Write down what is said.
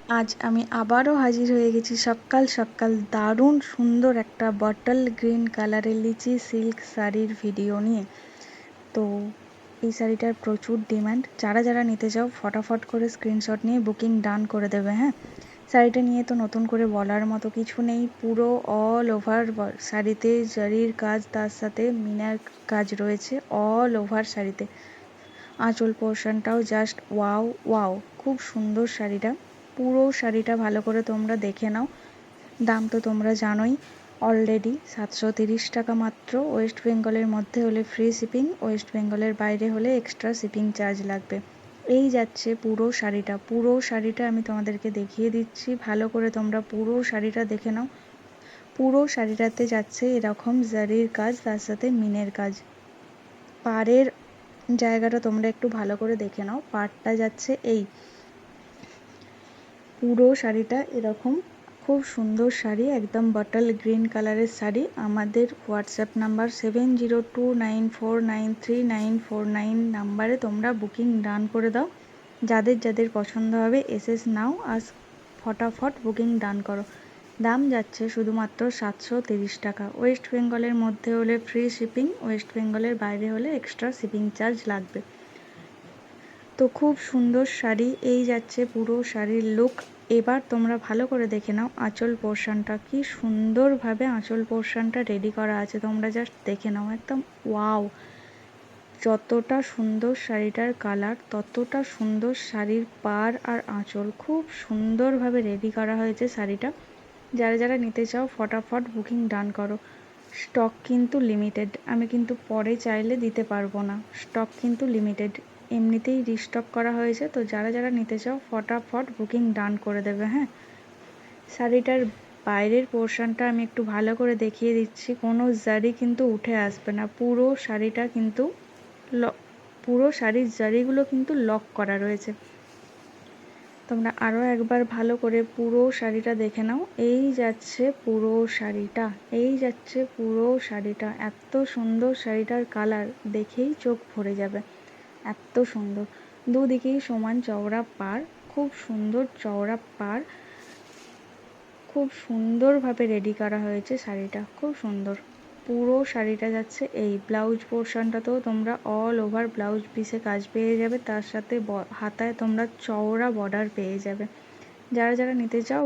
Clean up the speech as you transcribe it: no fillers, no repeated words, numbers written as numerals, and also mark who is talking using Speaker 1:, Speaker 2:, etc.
Speaker 1: আজ আমি আবারও হাজির হয়ে গেছি সকাল সকাল দারুণ সুন্দর একটা বটল গ্রিন কালারের লিচি সিল্ক শাড়ির ভিডিও নিয়ে। তো এই শাড়িটার প্রচুর ডিমান্ড, যারা যারা নিতে চাও ফটাফট করে স্ক্রিনশট নিয়ে বুকিং ডান করে দেবে। হ্যাঁ, শাড়িটা নিয়ে তো নতুন করে বলার মতো কিছু নেই। পুরো অল ওভার শাড়িতে জারির কাজ, তার সাথে মিনার কাজ রয়েছে অল ওভার শাড়িতে। আঁচল পোর্শনটাও জাস্ট ওয়াও ওয়াও, খুব সুন্দর শাড়িটা। পুরো শাড়িটা ভালো করে তোমরা দেখে নাও। দাম তো তোমরা জানোই অলরেডি, 730 টাকা মাত্র। ওয়েস্ট বেঙ্গলের মধ্যে হলে ফ্রি শিপিং, ওয়েস্ট বেঙ্গলের বাইরে হলে এক্সট্রা শিপিং চার্জ লাগবে। এই যাচ্ছে পুরো শাড়িটা। পুরো শাড়িটা আমি তোমাদেরকে দেখিয়ে দিচ্ছি, ভালো করে তোমরা পুরো শাড়িটা দেখে নাও। পুরো শাড়িটাতে যাচ্ছে এরকম জারির কাজ, তার সাথে মিনের কাজ। পাড়ের জায়গাটা তোমরা একটু ভালো করে দেখে নাও। পাড়টা যাচ্ছে এই পুরো শাড়িটা এরকম, খুব সুন্দর শাড়ি, একদম বটল গ্রিন কালারের শাড়ি। আমাদের হোয়াটসঅ্যাপ নাম্বার 7029493949 নাম্বারে তোমরা বুকিং ডান করে দাও। যাদের যাদের পছন্দ হবে এসএস নাও, আর ফটাফট বুকিং ডান করো। দাম যাচ্ছে শুধুমাত্র 730 টাকা। ওয়েস্ট বেঙ্গলের মধ্যে হলে ফ্রি শিপিং, ওয়েস্ট বেঙ্গলের বাইরে হলে এক্সট্রা শিপিং চার্জ লাগবে। তো খুব সুন্দর শাড়ি, এই যাচ্ছে পুরো শাড়ির লুক। এবার তোমরা ভালো করে দেখে নাও আঁচল পোর্শনটা, কি সুন্দরভাবে আঁচল পোর্শনটা রেডি করা আছে, তোমরা জাস্ট দেখে নাও, একদম ওয়াও। যতটা সুন্দর শাড়িটার কালার, ততটা সুন্দর শাড়ির পাড় আর আঁচল, খুব সুন্দরভাবে রেডি করা হয়েছে শাড়িটা। যারা যারা নিতে চাও ফটাফট বুকিং ডান করো। স্টক কিন্তু লিমিটেড, আমি কিন্তু পরে চাইলে দিতে পারবো না, স্টক কিন্তু লিমিটেড। এমনিতেই রিস্টক করা হয়েছে, তো যারা যারা নিতে চাও ফটাফট বুকিং ডান করে দেবে। হ্যাঁ, শাড়িটার বাইরের পোর্শনটা আমি একটু ভালো করে দেখিয়ে দিচ্ছি। কোনো জারি কিন্তু উঠে আসবে না। পুরো শাড়িটা কিন্তু পুরো শাড়ির জারিগুলো কিন্তু লক করা রয়েছে। তোমরা আরও একবার ভালো করে পুরো শাড়িটা দেখে নাও। এই যাচ্ছে পুরো শাড়িটা, এই যাচ্ছে পুরো শাড়িটা। এত সুন্দর শাড়িটার কালার দেখেই চোখ ভরে যাবে, এত সুন্দর। দুদিকেই সমান চওড়া পাড়, খুব সুন্দর চওড়া পাড়, খুব সুন্দরভাবে রেডি করা হয়েছে শাড়িটা, খুব সুন্দর। পুরো শাড়িটা যাচ্ছে এই ব্লাউজ পোর্শনটাতেও তোমরা অল ওভার ব্লাউজ পিসে কাজ পেয়ে যাবে, তার সাথে হাতায় তোমরা চওড়া বর্ডার পেয়ে যাবে। যারা যারা নিতে চাও